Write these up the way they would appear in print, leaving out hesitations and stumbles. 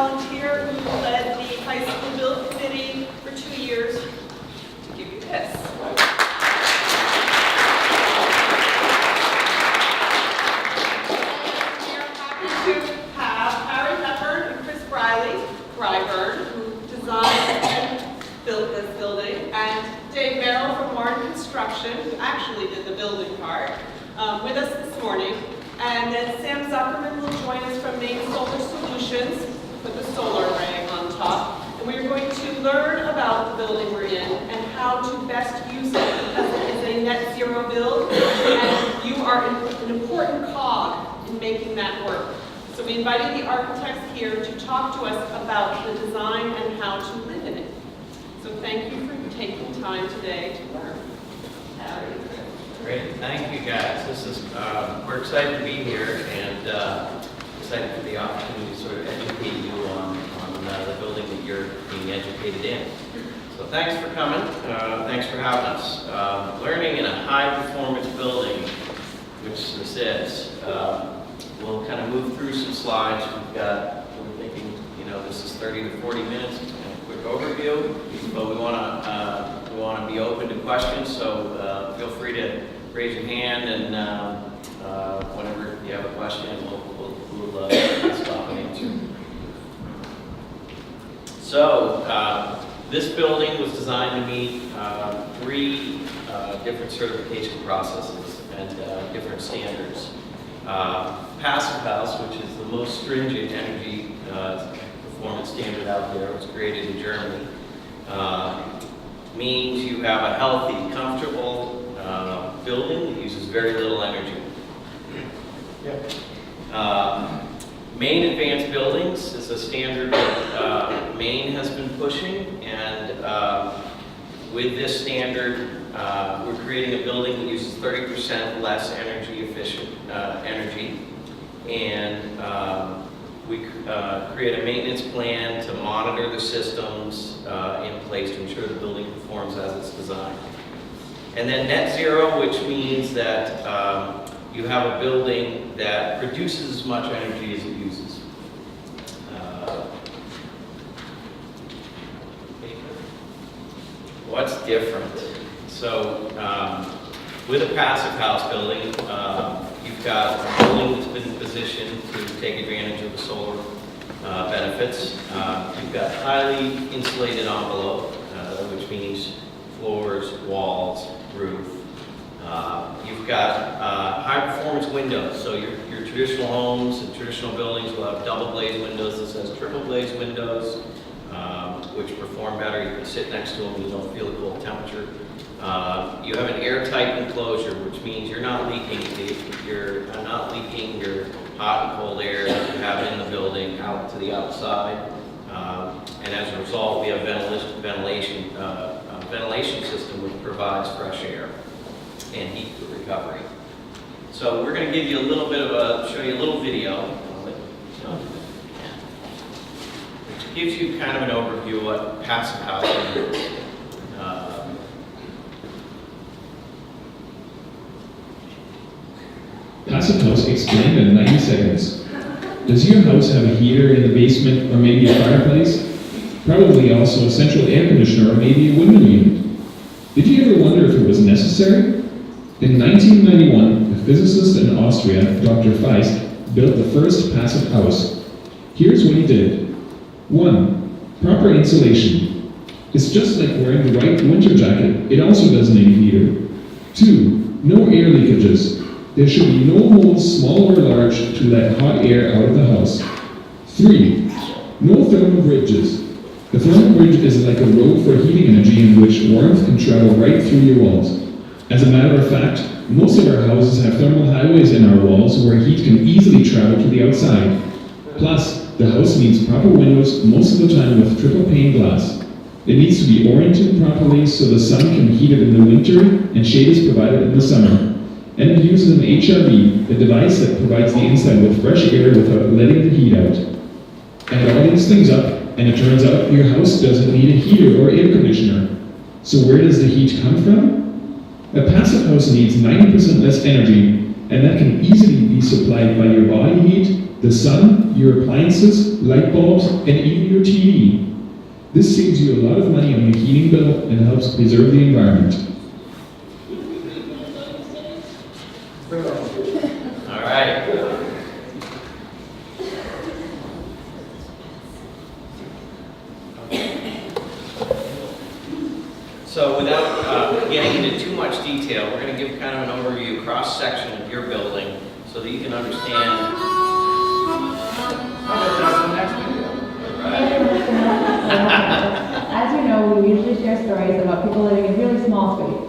volunteer who led the high school build committee for 2 years to give you this. Ryburn, who designed and built this building, and Dave Merrill from Warren Construction, who actually did the building part, with us this morning. And then Sam Zuckerman will join us from Maine Solar Solutions, with the solar array on top. And we're going to learn about the building we're in and how to best use it, because it is a net zero build, and you are an important cog in making that work. So we invited the architects here to talk to us about the design and how to live in it. So thank you for taking time today to learn. Great, thank you guys. This is we're excited to be here and excited for the opportunity to sort of educate you on the building that you're being educated in. So thanks for coming. Thanks for having us. Learning in a high-performance building, which this is. We'll kind of move through some slides. We're thinking, this is 30 to 40 minutes, and a quick overview, but we want to be open to questions, so feel free to raise your hand, and whenever you have a question, we'll stop and answer. So, this building was designed to meet 3 different certification processes and different standards. Passive House, which is the most stringent energy performance standard out there, was created in Germany, means you have a healthy, comfortable building that uses very little energy. Maine Advanced Buildings is a standard that Maine has been pushing, and with this standard, we're creating a building that uses 30% less energy efficient energy, and we create a maintenance plan to monitor the systems in place to ensure the building performs as it's designed. And then net zero, which means that you have a building that produces as much energy as it uses. What's different? So, with a passive house building, you've got a building that's been positioned to take advantage of the solar benefits. You've got highly insulated envelope, which means floors, walls, roof. You've got high-performance windows. So your traditional homes and traditional buildings will have double glazed windows. This has triple glazed windows, which perform better. You can sit next to them and you don't feel the cold temperature. You have an airtight enclosure, which means you're not leaking your hot and cold air that you have in the building out to the outside. And as a result, we have ventilation system which provides fresh air and heat recovery. So we're going to give you a little bit of show you a little video, which gives you kind of an overview of what passive housing is. Passive House explained in 90 seconds. Does your house have a heater in the basement or maybe a fireplace? Probably also a central air conditioner or maybe a window unit. Did you ever wonder if it was necessary? In 1991, a physicist in Austria, Dr. Feist, built the first passive house. Here's what he did. 1. Proper insulation. It's just like wearing the right winter jacket. It also doesn't need a heater. 2. No air leakages. There should be no holes, small or large, to let hot air out of the house. 3. No thermal bridges. The thermal bridge is like a road for heating energy in which warmth can travel right through your walls. As a matter of fact, most of our houses have thermal highways in our walls where heat can easily travel to the outside. Plus, the house needs proper windows most of the time with triple pane glass. It needs to be oriented properly so the sun can heat it in the winter and shade is provided in the summer. And it uses an HRV, a device that provides the inside with fresh air without letting the heat out. Add all these things up, and it turns out your house doesn't need a heater or air conditioner. So where does the heat come from? A passive house needs 90% less energy, and that can easily be supplied by your body heat, the sun, your appliances, light bulbs, and even your TV. This saves you a lot of money on your heating bill and helps preserve the environment. All right. So without getting into too much detail, we're going to give kind of an overview, cross-section of your building so that you can understand. As you know, we usually share stories about people living in really small spaces.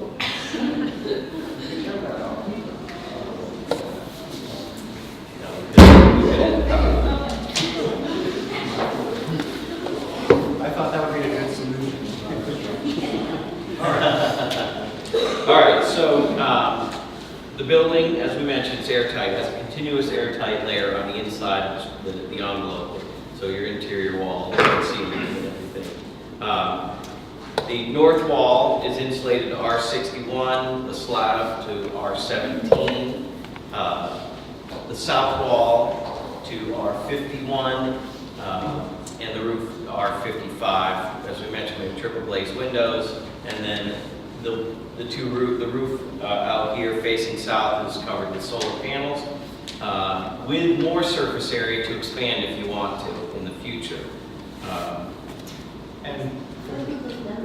I thought that would be a good solution. All right, so the building, as we mentioned, is airtight, has a continuous airtight layer on the inside of the envelope, so your interior wall, you can see and everything. The north wall is insulated to R61, the slab to R17, the south wall to R51, and the roof R55. As we mentioned, we have triple glazed windows, and then the roof out here facing south is covered with solar panels, with more surface area to expand if you want to in the future. And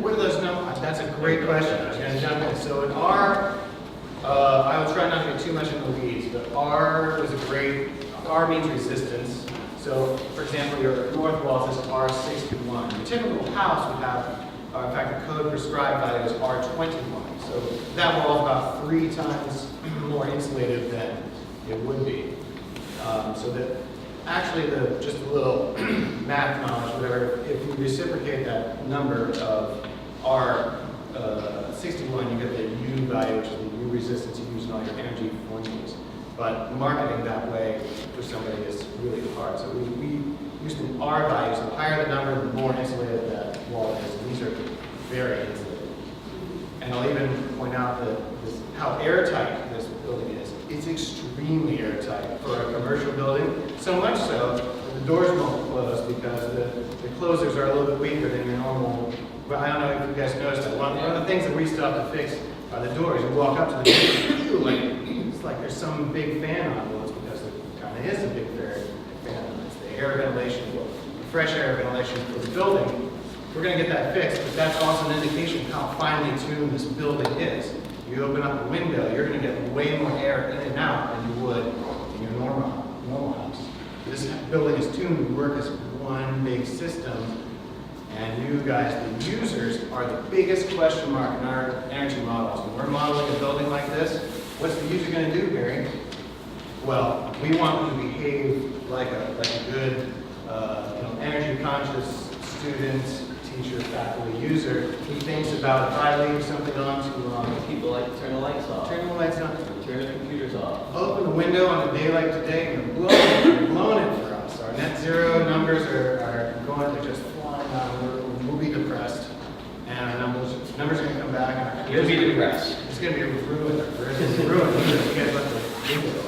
what are those numbers? That's a great question. I was going to jump in. So in R, I will try not to get too much in the weeds, but R was a great, R means resistance. So for example, your north wall says R61. The typical house would have, in fact, the code prescribed value is R21. So that wall is about 3 times more insulated than it would be. So that actually, just a little math knowledge, whatever, if you reciprocate that number of R61, you get the U value, which is the U resistance you use in all your energy formulas. But marketing that way for somebody is really hard. So we use the R values. The higher the number, the more insulated that wall is. And these are very insulated. And I'll even point out that how airtight this building is. It's extremely airtight for a commercial building. So much so that the doors won't close because the closers are a little bit weaker than your normal. But I don't know if you guys noticed that. One of the things that we still have to fix are the doors. You walk up to the door, it's like there's some big fan on. Well, it's because there kind of is a big fan on. It's the air ventilation, the fresh air ventilation for the building. We're going to get that fixed, but that's also an indication of how finely tuned this building is. You open up a window, you're going to get way more air in and out than you would in your normal house. This building is tuned to work as one big system, and you guys, the users, are the biggest question mark in our energy models. When we're modeling a building like this, what's the user going to do, Barry? Well, we want them to behave like a good, energy conscious student, teacher, faculty, user who thinks about if I leave something on too long. People like to turn the lights off, Turn the lights on. turn the computers off. Open the window on a day like today and you're blowing it for us. Our net zero numbers are going, they're just flying out. We'll be depressed. And our numbers are going to come back. And You'll be depressed. It's going to be ruined. It's going to be ruined. You guys let the window.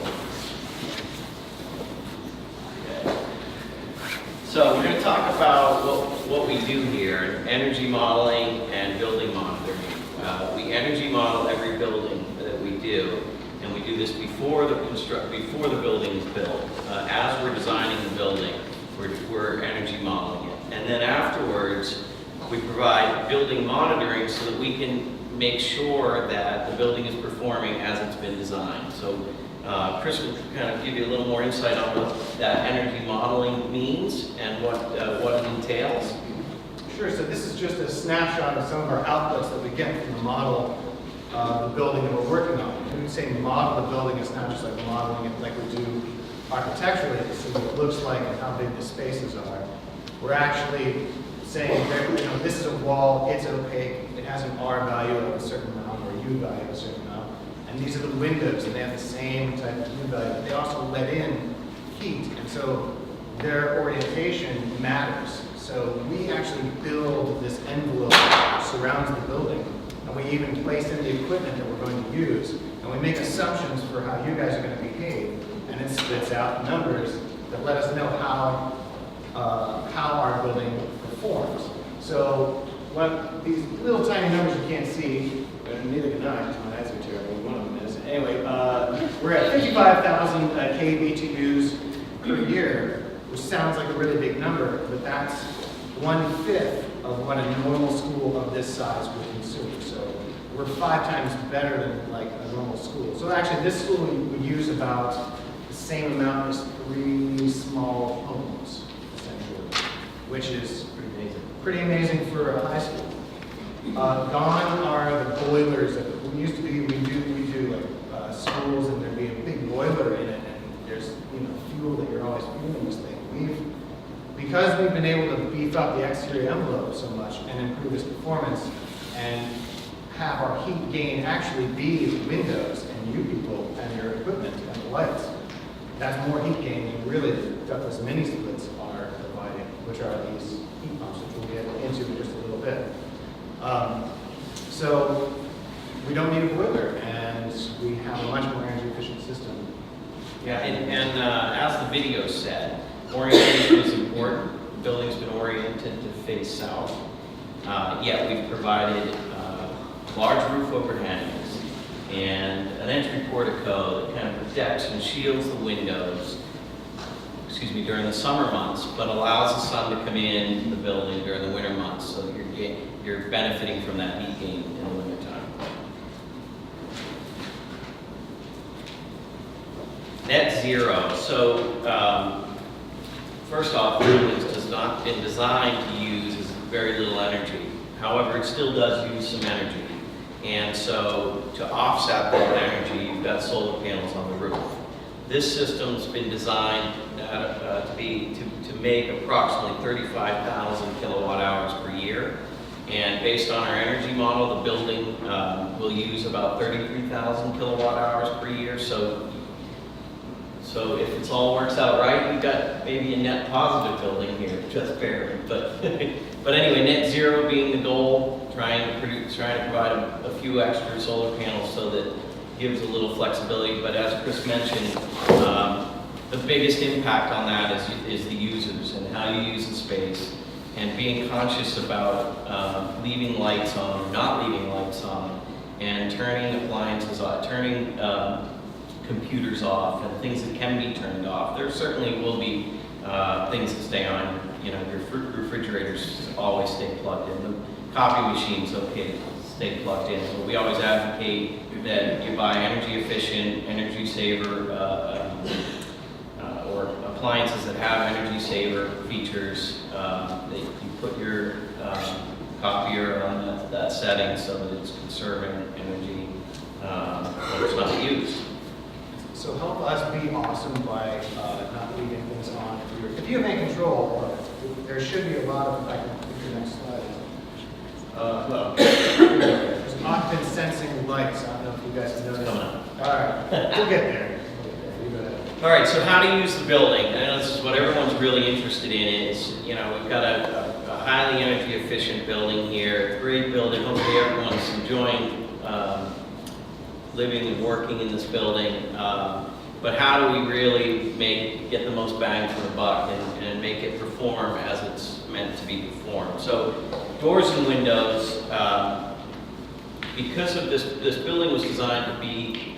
So we're going to talk about what we do here, energy modeling and building monitoring. We energy model every building that we do, and we do this before the building is built. As we're designing the building, we're energy modeling it. And then afterwards, we provide building monitoring so that we can make sure that the building is performing as it's been designed. So Chris will kind of give you a little more insight on what that energy modeling means and what it entails. Sure, so this is just a snapshot of some of our outputs that we get from the model of the building that we're working on. When we say model the building, it's not just like modeling it like we do architecturally to see what it looks like and how big the spaces are. We're actually saying, this is a wall, it's opaque, it has an R value of a certain amount or a U value of a certain amount. And these are the windows, and they have the same type of U value, but they also let in heat, and so their orientation matters. So we actually build this envelope that surrounds the building, and we even place in the equipment that we're going to use, and we make assumptions for how you guys are going to behave, and it spits out numbers that let us know how our building performs. So what these little tiny numbers you can't see, and neither can I, because my eyes are terrible, one of them is. Anyway, we're at 55,000 kBTUs per year, which sounds like a really big number, but that's 1/5 of what a normal school of this size would consume. So we're 5 times better than like a normal school. So actually this school would use about the same amount as 3 small homes, essentially, which is pretty amazing for a high school. Gone are the boilers. We used to be, we do like schools, and there'd be a big boiler in it, and there's fuel that you're always fueling this thing. Because we've been able to beef up the exterior envelope so much and improve its performance, and have our heat gain actually be the windows and you people and your equipment and the lights. That's more heat gain than really the ductless mini splits are providing, which are these heat pumps, which we'll get into in just a little bit. So we don't need a boiler, and we have a much more energy efficient system. Yeah, and as the video said, orientation is important. The building's been oriented to face south. Yet we've provided large roof overhangs and an entry portico that kind of protects and shields the windows, during the summer months, but allows the sun to come in the building during the winter months, so you're benefiting from that heat gain in the wintertime. Net zero. So first off, buildings has not been designed to use very little energy. However, it still does use some energy. And so to offset that energy, you've got solar panels on the roof. This system's been designed to make approximately 35,000 kilowatt hours per year. And based on our energy model, the building will use about 33,000 kilowatt hours per year. So if it all works out right, we've got maybe a net positive building here, just barely. But but anyway, net zero being the goal, trying to provide a few extra solar panels so that it gives a little flexibility. But as Chris mentioned, the biggest impact on that is the users and how you use the space, and being conscious about leaving lights on or not leaving lights on, and turning appliances off, turning computers off, and things that can be turned off. There certainly will be things that stay on. Your refrigerators always stay plugged in. The coffee machine's okay to stay plugged in. So we always advocate that you buy energy efficient, energy saver, or appliances that have energy saver features. That you put your copier on that setting so that it's conserving energy when it's not used. So help us be awesome by not leaving things on. If you have any control, there should be a lot of, I can pick your next slide. There's occupant sensing lights. I don't know if you guys have noticed. All right, we'll get there. You go ahead. All right, so how to use the building. I know this is what everyone's really interested in is, we've got a highly energy efficient building here, great building. Hopefully everyone's enjoying living and working in this building. But how do we really get the most bang for the buck and make it perform as it's meant to be performed? So doors and windows, because of this building was designed to be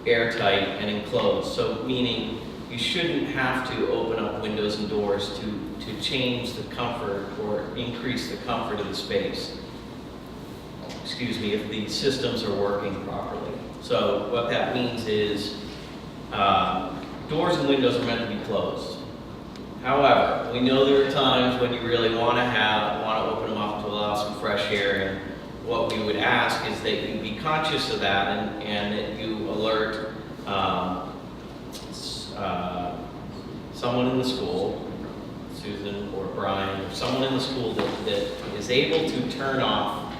airtight and enclosed, so meaning you shouldn't have to open up windows and doors to change the comfort or increase the comfort of the space. If the systems are working properly. So what that means is doors and windows are meant to be closed. However, we know there are times when you really want to open them up to allow some fresh air, and what we would ask is that you be conscious of that and that you alert someone in the school, Susan or Brian, or someone in the school that is able to turn off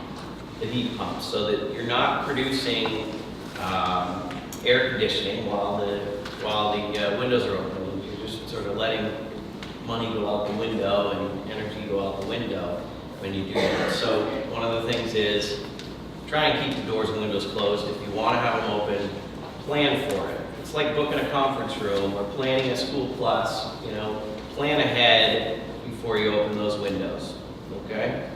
the heat pumps so that you're not producing air conditioning while the windows are open. You're just sort of letting money go out the window and energy go out the window when you do that. So one of the things is try and keep the doors and windows closed. If you want to have them open, plan for it. it's like booking a conference room or planning a school class, you know, plan ahead before you open those windows, okay?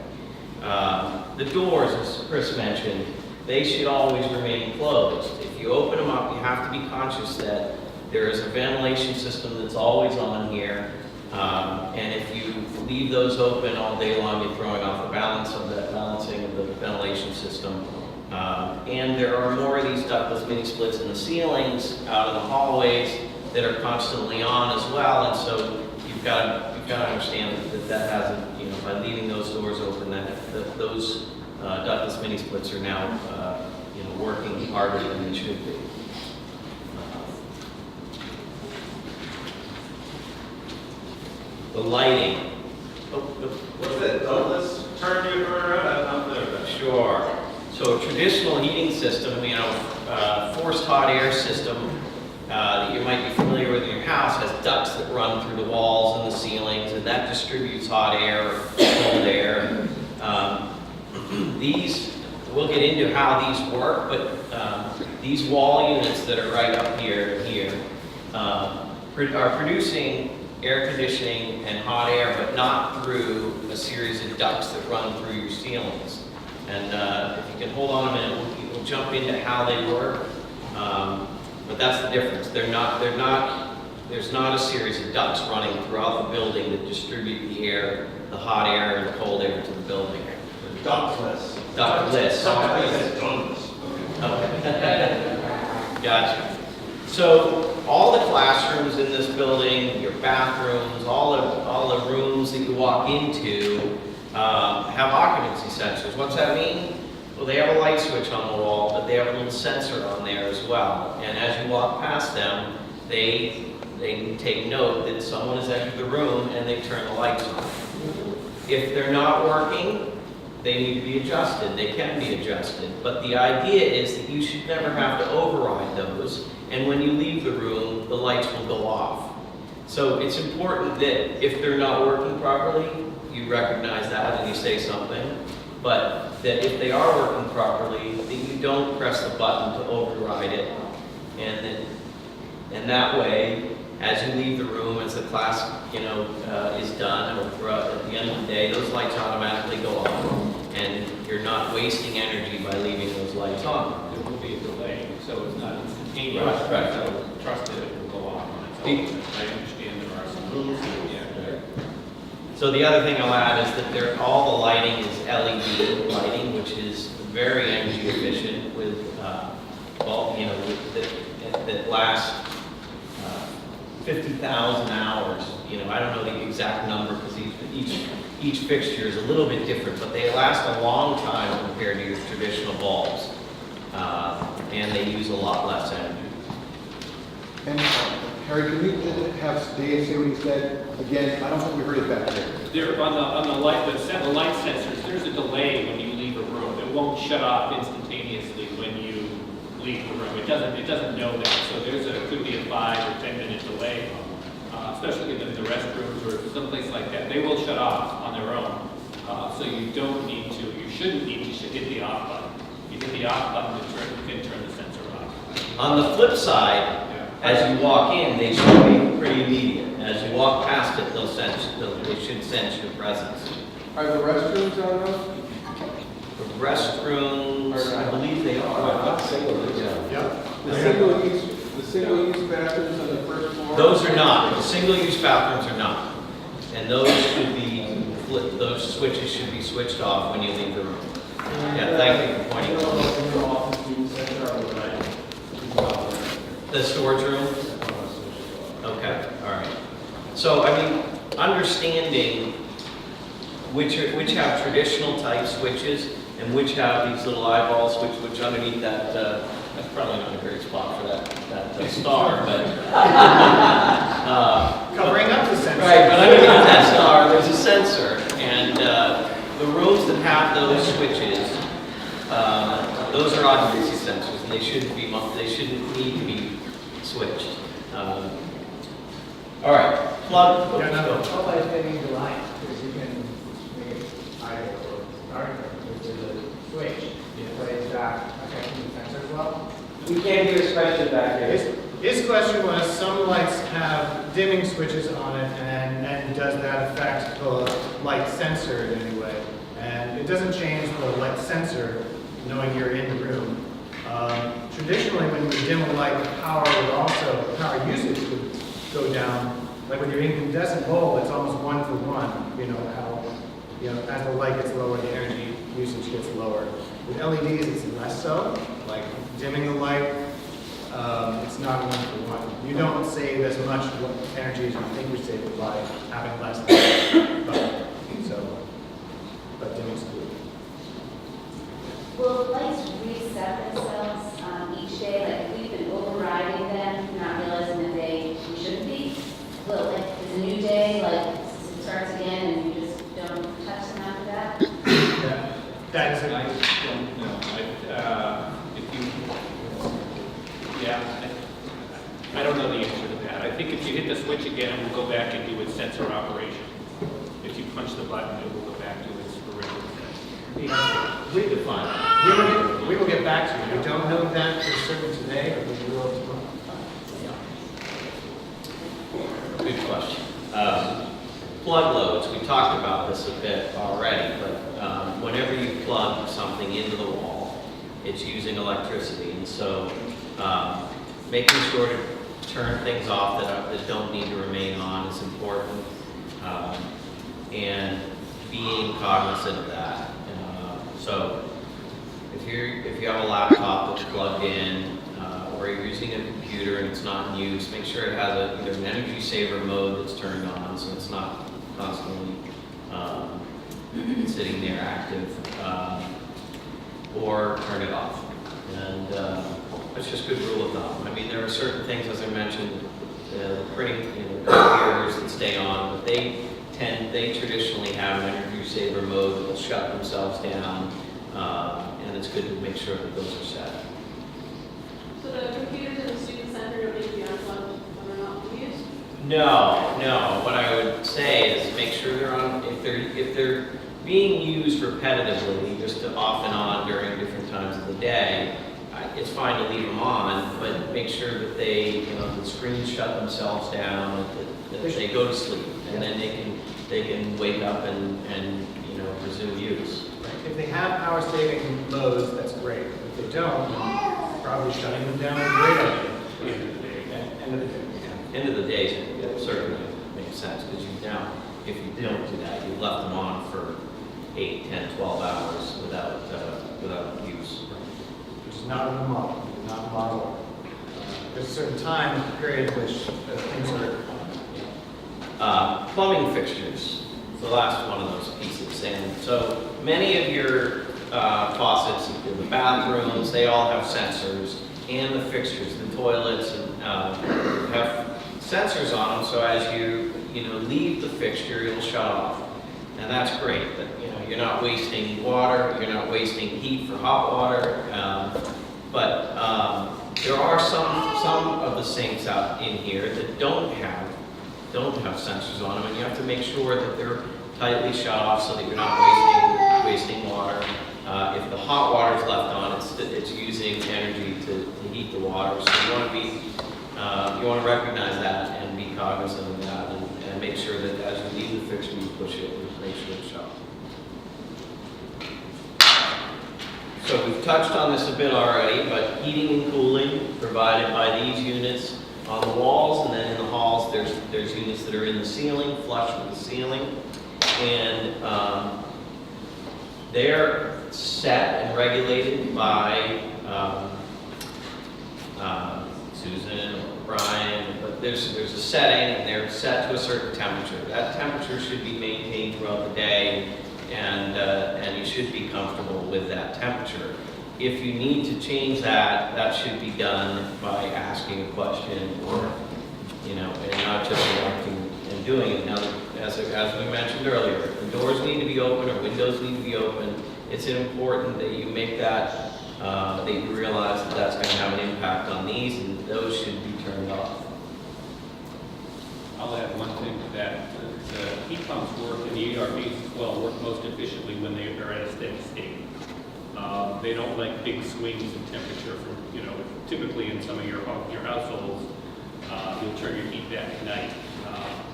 The doors, as Chris mentioned, they should always remain closed. If you open them up, you have to be conscious that there is a ventilation system that's always on here. And if you leave those open all day long, you're throwing off the balancing of the ventilation system. And there are more of these ductless mini splits in the ceilings, out in the hallways, that are constantly on as well. And so you've got to understand that hasn't, you know, by leaving those doors open, those ductless mini splits are now, you know, working harder than they should be. The lighting. What's that, ductless turn you around? I'm not there. Sure. So a traditional heating system, you know, forced hot air system that you might be familiar with in your house has ducts that run through the walls and the ceilings, and that distributes hot air or cold air. We'll get into how these work, but these wall units that are right up here are producing air conditioning and hot air, but not through a series of ducts that run through your ceilings. And if you can hold on a minute, we'll jump into how they work. But that's the difference. There's not a series of ducts running throughout the building that distribute the air, the hot air and the cold air to the building. Ductless. Ductless. Okay. Gotcha. So all the classrooms in this building, your bathrooms, all the rooms that you walk into have occupancy sensors. What's that mean? Well, they have a light switch on the wall, but they have a little sensor on there as well. And as you walk past them, they take note that someone has entered the room and they turn the lights on. If they're not working, they need to be adjusted. They can be adjusted. But the idea is that you should never have to override those. And when you leave the room, the lights will go off. So it's important that if they're not working properly, you recognize that and you say something. But that if they are working properly, that you don't press the button to override it. And that way, as you leave the room, as the class, you know, is done, or throughout at the end of the day, those lights automatically go off, and you're not wasting energy by leaving those lights on. There will be a delay, so it's not instantaneous. Right. So trust that it will go off on its own. I understand there are some rules. Yeah. So the other thing I'll add is that all the lighting is LED lighting, which is very energy efficient with, you know, that lasts 50,000 hours. You know, I don't know the exact number because each fixture is a little bit different, but they last a long time compared to your traditional bulbs, and they use a lot less energy. And Harry, can you have Dave say what he said again? I don't think we heard it back there. There, on the light sensors, there's a delay when you leave a room. It won't shut off instantaneously when you leave the room. It doesn't know that. So could be a 5 or 10 minute delay, especially in the restrooms or someplace like that. They will shut off on their own. So you shouldn't need to hit the off button. You hit the off button, you can turn the sensor off. On the flip side, as you walk in, they should be pretty immediate. As you walk past it, they should sense your presence. Are the restrooms on those? The restrooms, I believe they are. Yep. The single-use bathrooms on the first floor? Those are not. The single-use bathrooms are not. And those should be flipped. Those switches should be switched off when you leave the room. Yeah, thank you for pointing out. The storage room? Okay, all right. So, I mean, understanding which have traditional type switches and which have these little eyeballs, which underneath that, that's probably not a great spot for that star, but Covering up the sensor. right, but underneath that star, there's a sensor, and the rooms that have those switches, those are occupancy sensors, and they shouldn't need to be switched. All right, plug. Yeah, no. How about extending the line? Because you can make it idle or starting with the switch. But is that affecting the sensor as well? We can't hear especially back It's, His question was, some lights have dimming switches on it, and does that affect the light sensor in any way? And it doesn't change the light sensor knowing you're in the room. Traditionally, when you dim a light, the power usage would go down. Like with your incandescent bulb, it's almost 1-for-1. You know how, as the light gets lower, the energy usage gets lower. With LEDs, it's less so. Like dimming the light, it's not 1-for-1. You don't save as much energy as you think you're saving by having less light. But dimming's good. Will lights reset themselves each day? Like if we've been overriding them, not realizing that they shouldn't be? Well, like it's a new day, like it starts again and you just don't touch them after that? That is I don't know. I don't know the answer to that. I think if you hit the switch again, it will go back and do its sensor operation. If you punch the button, it will go back to its original setting. We define it. We will get back to you. We don't know that for certain today, or we will tomorrow. Good question. Plug loads, we talked about this a bit already, but whenever you plug something into the wall, it's using electricity. And so making sure to turn things off that don't need to remain on is important. And being cognizant of that. So if you have a laptop that's plugged in, or you're using a computer and it's not in use, make sure it has either an energy saver mode that's turned on so it's not constantly sitting there active, or turn it off. And that's just good rule of thumb. I mean, there are certain things, as I mentioned, printing computers that stay on, but they traditionally have an energy saver mode that will shut themselves down, and it's good to make sure that those are set. So the computers in the student center don't need to be unplugged when they're not being used? No. What I would say is make sure they're on, if they're being used repetitively, just off and on during different times of the day, it's fine to leave them on, but make sure that the screens shut themselves down, that they go to sleep, and then they can wake up and resume use. If they have power saving modes, that's great. If they don't, then probably shutting them down is a great idea. End of the day, it certainly makes sense, because if you don't do that, you left them on for 8, 10, 12 hours without use. Which is not in the model. Not model. There's a certain time period in which things are Plumbing fixtures, the last one of those pieces. And so many of your faucets, in the bathrooms, they all have sensors, and the fixtures, the toilets, and have sensors on them. So as you leave the fixture, it'll shut off, and that's great. But you're not wasting water, you're not wasting heat for hot water. But there are some of the sinks out in here that don't have sensors on them, and you have to make sure that they're tightly shut off so that you're not wasting water. If the hot water is left on, it's using energy to heat the water. So you want to recognize that and be cognizant of that, and make sure that as you leave the fixture, you push it and make sure it's shut off. So we've touched on this a bit already, but heating and cooling provided by these units on the walls, and then in the halls, there's units that are in the ceiling, flush with the ceiling, and they're set and regulated by Susan or Brian, but there's a setting, and they're set to a certain temperature. That temperature should be maintained throughout the day, and you should be comfortable with that temperature. If you need to change that should be done by asking a question, or and not just reacting and doing it. Now, as we mentioned earlier, if the doors need to be open or windows need to be open, it's important that you make that that you realize that that's going to have an impact on these, and those should be turned off. I'll add one thing to that. The heat pumps work, and the ERVs as well work most efficiently when they are at a steady state. They don't like big swings in temperature from, typically in some of your households, you'll turn your heat back at night.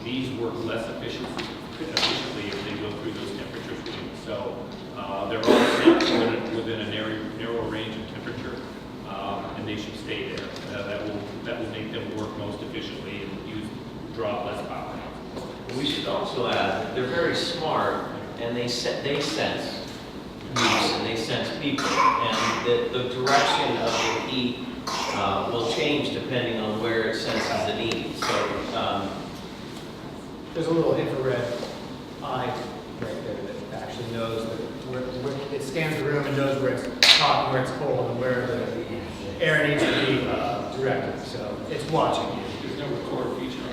These work less efficiently if they go through those temperature swings. So they're all set within a narrow range of temperature, and they should stay there. That will make them work most efficiently and draw less power. We should also add that they're very smart, and they sense use, and they sense people, and the direction of the heat will change depending on where it senses the need. So There's a little infrared eye right there that actually knows that where it scans the room and knows where it's hot and where it's cold and where the air needs to be directed. So it's watching you. There's no record feature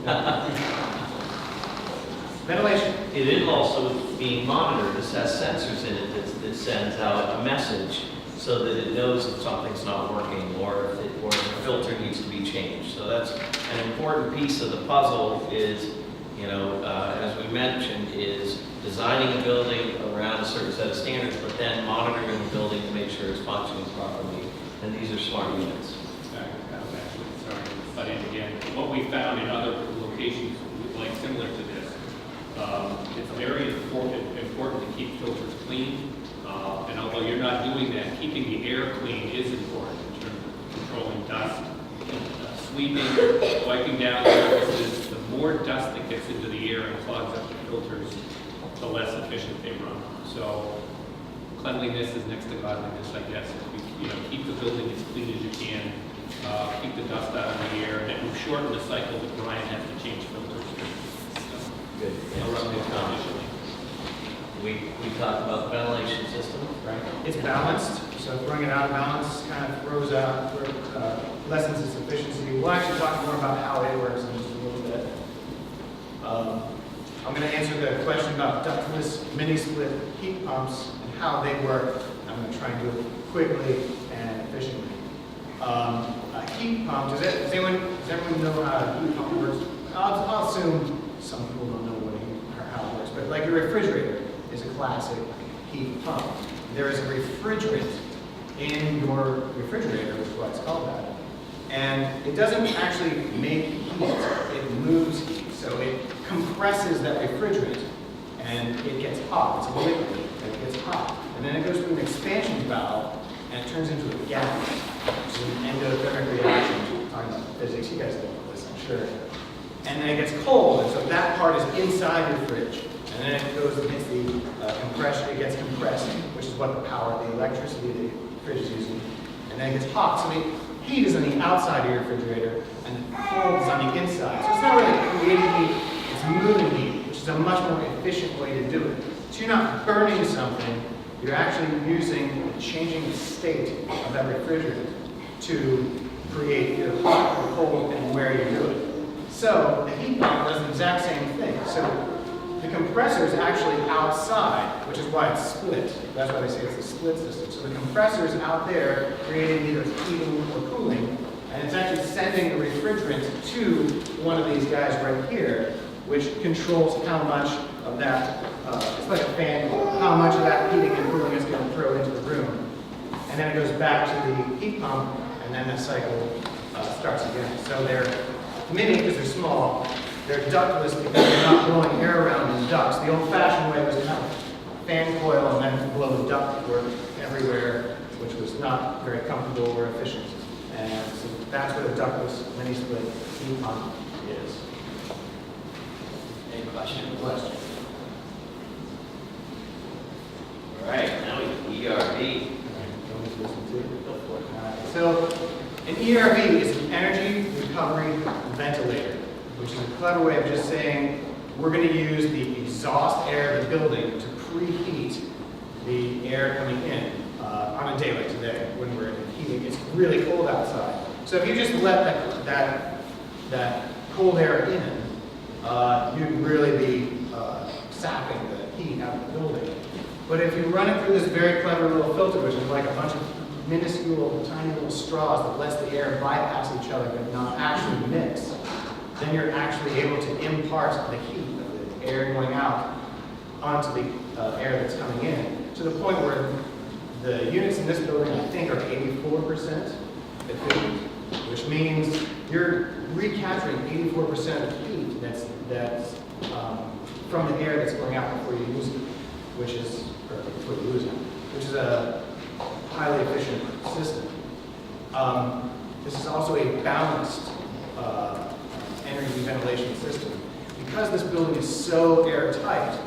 on it. Ventilation. it is also being monitored. This has sensors in it that sends out a message so that it knows if something's not working or if the filter needs to be changed. So that's an important piece of the puzzle is, as we mentioned, is designing a building around a certain set of standards, but then monitoring the building to make sure it's functioning properly. And these are smart units. Sorry, but again, what we found in other locations, like similar to this, it's very important to keep filters clean. And although you're not doing that, keeping the air clean is important in terms of controlling dust, sweeping, wiping down surfaces. The more dust that gets into the air and clogs up the filters, the less efficient they run. So cleanliness is next to godliness, I guess. Keep the building as clean as you can. Keep the dust out of the air, and it will shorten the cycle that Brian has to change filters. So, Good. I'll run this conditionally. We talked about the ventilation system, right? It's balanced, so throwing it out of balance kind of throws out, lessens its efficiency. We'll actually talk more about how it works in just a little bit. I'm going to answer the question about ductless mini-split heat pumps and how they work. I'm going to try and do it quickly and efficiently. A heat pump, does everyone know how a heat pump works? I'll assume some people don't know how it works, but like your refrigerator is a classic heat pump. There is a refrigerant in your refrigerator, which is why it's called that. And it doesn't actually make heat, it moves heat. So it compresses that refrigerant and it gets hot. It's a liquid and it gets hot. And then it goes through an expansion valve and it turns into a gas, which is an endothermic reaction. Talking about physics, you guys know this, I'm sure. And then it gets cold, and so that part is inside your fridge. And then it goes against the compression, it gets compressed, which is what the power, the electricity the fridge is using. And then it gets hot, so the heat is on the outside of your refrigerator, and the cold is on the inside. So it's not really creating heat, it's moving heat, which is a much more efficient way to do it. So you're not burning something, you're actually changing the state of that refrigerant to create either hot or cold and where you do it. So the heat pump does the exact same thing. So the compressor is actually outside, which is why it's split. That's why they say it's a split system. So the compressor is out there creating either heating or cooling, and it's actually sending the refrigerant to one of these guys right here, which controls how much of that, it's like a fan, how much of that heating and cooling is going to throw into the room. And then it goes back to the heat pump, and then the cycle starts again. So they're mini because they're small. They're ductless because they're not blowing air around in ducts. The old-fashioned way was to have a fan coil and then blow the ductwork everywhere, which was not very comfortable or efficient. And so that's what a ductless mini-split heat pump is. Any questions? Question. All right, now we ERV. So an ERV is an energy recovery ventilator, which is a clever way of just saying we're going to use the exhaust air of the building to preheat the air coming in on a day like today when we're heating. It's really cold outside. So if you just let that cold air in, you'd really be sapping the heat out of the building. But if you run it through this very clever little filter, which is like a bunch of minuscule, tiny little straws that lets the air bypass each other but not actually mix, then you're actually able to impart the heat of the air going out onto the air that's coming in, to the point where The units in this building, I think, are 84% efficient, which means you're recapturing 84% of heat that's from the air that's going out before you use it, which is, or before you lose it, which is a highly efficient system. This is also a balanced energy ventilation system. Because this building is so airtight,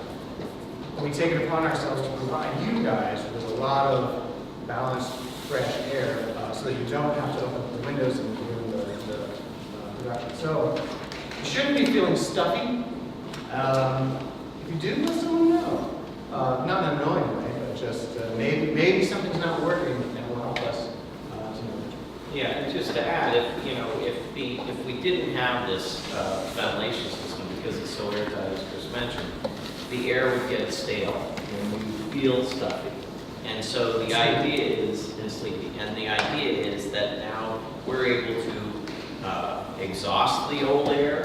we take it upon ourselves to provide you guys with a lot of balanced, fresh air so that you don't have to open up the windows and ruin the production. So you shouldn't be feeling stuffy. If you do, let someone know. Not in an annoying way, but just maybe something's not working and will help us to know. Yeah, and just to add, if we didn't have this ventilation system because it's so airtight, as Chris mentioned, the air would get stale and we would feel stuffy. And so the idea is, and sleepy, and the idea is that now we're able to exhaust the old air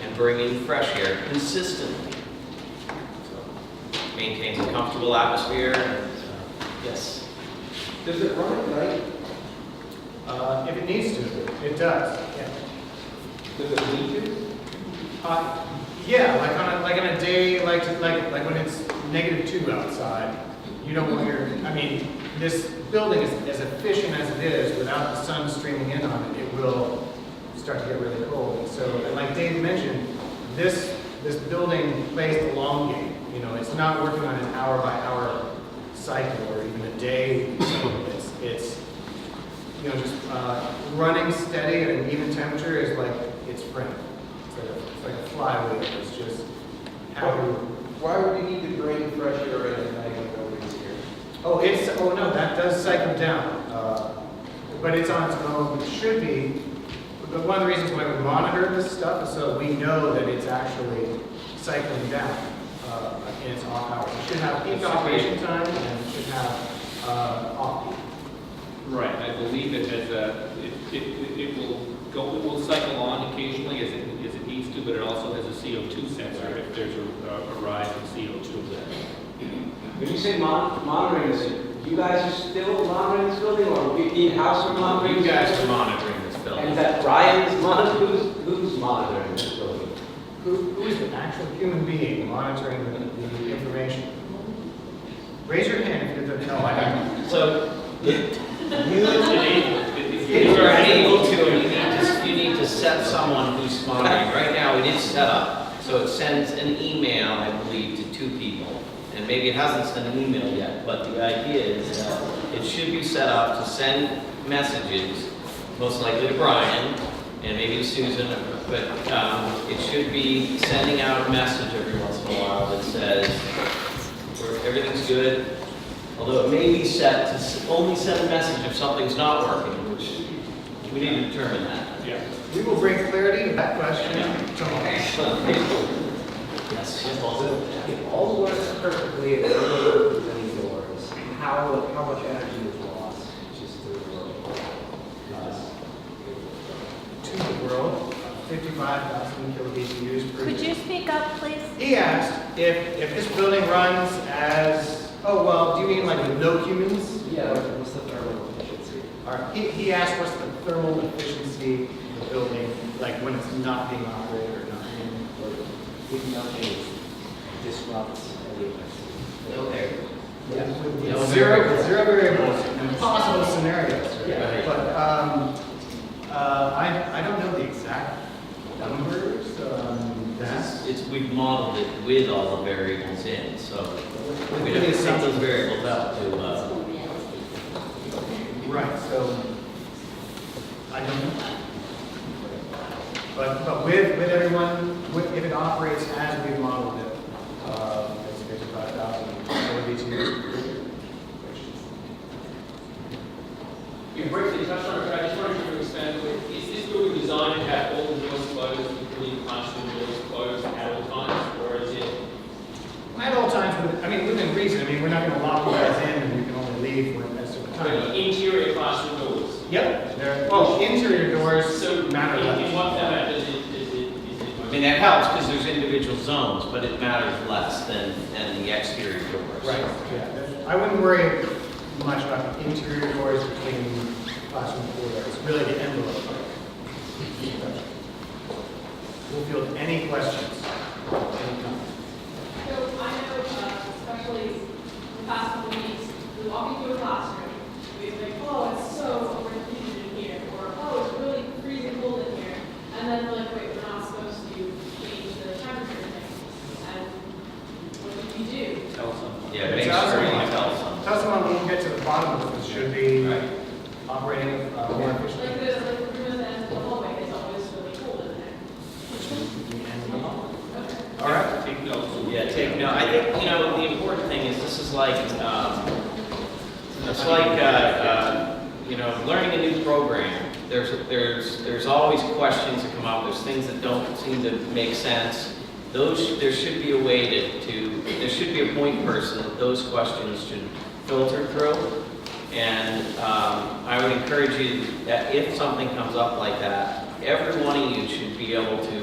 and bring in fresh air consistently. So maintains a comfortable atmosphere. And, yes. Does it run at night? If it needs to, it does. Yeah. Does it need to? Yeah, like on a day like when it's -2 outside, you don't want your. I mean, this building is as efficient as it is. Without the sun streaming in on it, it will start to get really cold. And so, and like Dave mentioned, this building plays the long game. You know, it's not working on an hour-by-hour cycle or even a day cycle. It's you know, just running steady at an even temperature is like it's spring. It's like a flywheel. It's just how. Why would you need to bring fresh air in at night when nobody's here? Oh no, that does cycle down, but it's on its own. It should be. But one of the reasons why we monitor this stuff is so we know that it's actually cycling down in its off hours. It should have peak operation time and it should have off peak. Right, I believe it has it will cycle on occasionally as it needs to, but it also has a CO2 sensor if there's a rise in CO2 there. When you say monitoring this, you guys are still monitoring this building, or we in-house are monitoring? You guys are monitoring this building. And that Ryan's monitoring, who's monitoring this building? Who is the actual human being monitoring the information? Raise your hand if you don't know. I don't know. So you are able to, you need to set someone who's monitoring. Right now, it is set up, so it sends an email, I believe, to 2 people. And maybe it hasn't sent an email yet, but the idea is that it should be set up to send messages, most likely to Brian, and maybe to Susan, but it should be sending out a message every once in a while that says, everything's good. Although it may be set to only send a message if something's not working, which we need to determine that. Yeah. We will bring clarity to that question tomorrow. Yes. If all works perfectly and nobody opens any doors, how much energy is lost just to the world? To the world, 55,000 kBtus per Could year. you speak up, please? He asked if this building runs as, oh, well, do you mean like with no humans? Yeah, what's the thermal efficiency? He asked what's the thermal efficiency of the building, like when it's not being operated or not being. If nothing disrupts anything. No air. Yeah, zero variables and possible scenarios. Yeah. But I don't know the exact numbers. We've modeled it with all the variables in, so we don't take those variables out to, Right, so I don't know. But with everyone, if it operates as we've modeled it, it's 55,000 kBtu. You briefly touched on it, but I just wanted to expand a bit. Is this building designed to have all the doors closed, including classroom doors closed at all times, or is it? At all times, within reason. We're not going to lock you guys in and you can only leave when at a certain time. Interior classroom doors? Yep. Interior doors matter In less. what format does it? that helps because there's individual zones, but it matters less than the exterior doors. Right, yeah. I wouldn't worry much about the interior doors between classroom and floor. It's really the envelope. We'll field any questions. Any comments? So I know, especially the past couple weeks, we walk into a classroom, we think, oh, it's so overheated in here, or oh, it's really freezing cold in here, and then we're like, wait, we're not supposed to change the temperature thing. And what do you do? Tell someone. Yeah, make sure you tell someone. Tell someone when we get to the bottom of this, should be Right. operating more efficiently. Like the room at the end of the hallway is always really cold in there. All right. Take notes. Yeah, take, no, I think, you know, the important thing is this is like, it's like, you know, learning a new program. There's always questions that come up, there's things that don't seem to make sense. There should be a way there should be a point person that those questions should filter through. And I would encourage you that if something comes up like that, every one of you should be able to,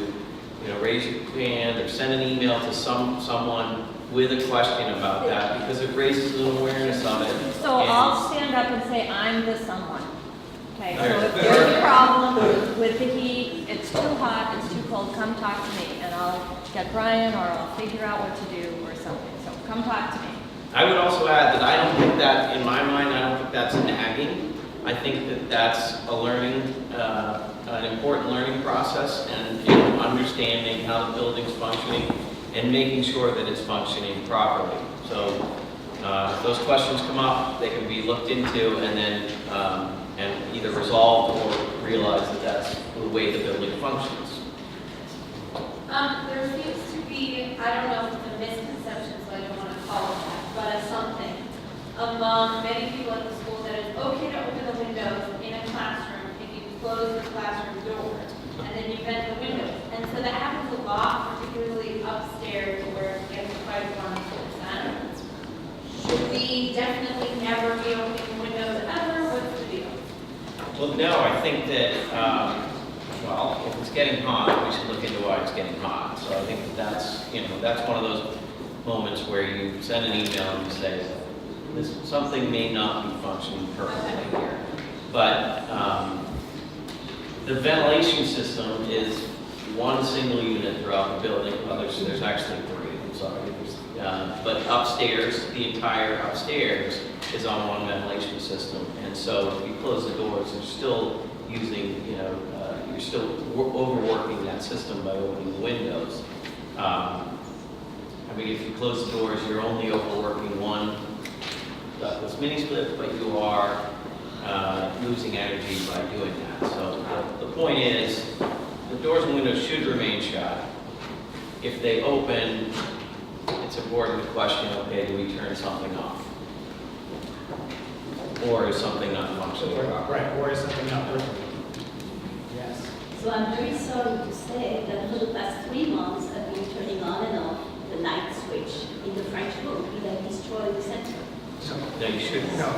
you know, raise your hand or send an email to someone with a question about that, because it raises an awareness of it. So And- I'll stand up and say, I'm the someone. Okay, so Alright. if there's a problem with the heat, it's too hot, it's too cold, come talk to me, and I'll get Brian, or I'll figure out what to do or something, so come talk to me. I would also add that I don't think that, in my mind, I don't think that's nagging. I think that that's a learning, an important learning process, and understanding how the building's functioning and making sure that it's functioning properly. So if those questions come up, they can be looked into and then and either resolved or realize that that's the way the building functions. There seems to be, I don't know if it's a misconception, so I don't want to call it that, but a something among many people at the school that it's okay to open the windows in a classroom if you close the classroom door and then you vent the windows. And so that happens a lot, particularly upstairs where it gets quite warm to Should we definitely never be opening windows ever? What's the deal? Well, no, I think that, well, if it's getting hot, we should look into why it's getting hot. So I think that that's, you know, that's one of those moments where you send an email and you say, something may not be functioning perfectly here. But the ventilation system is one single unit throughout the building. Well, there's actually three, I'm sorry. But upstairs, the entire upstairs is on one ventilation system. And so if you close the doors, you're still using, you know, you're still overworking that system by opening the windows. I mean, if you close the doors, you're only overworking one ductless mini split, but you are losing energy by doing that. So the point is, the doors and windows should remain shut. If they open, it's important to question, okay, do we turn something off? Or is something not functioning properly? Right, or is something not working? Yes. So I'm very sorry to say that for the past 3 months, I've been turning on and off the light switch in the French room, that destroyed the center. No, you shouldn't. No.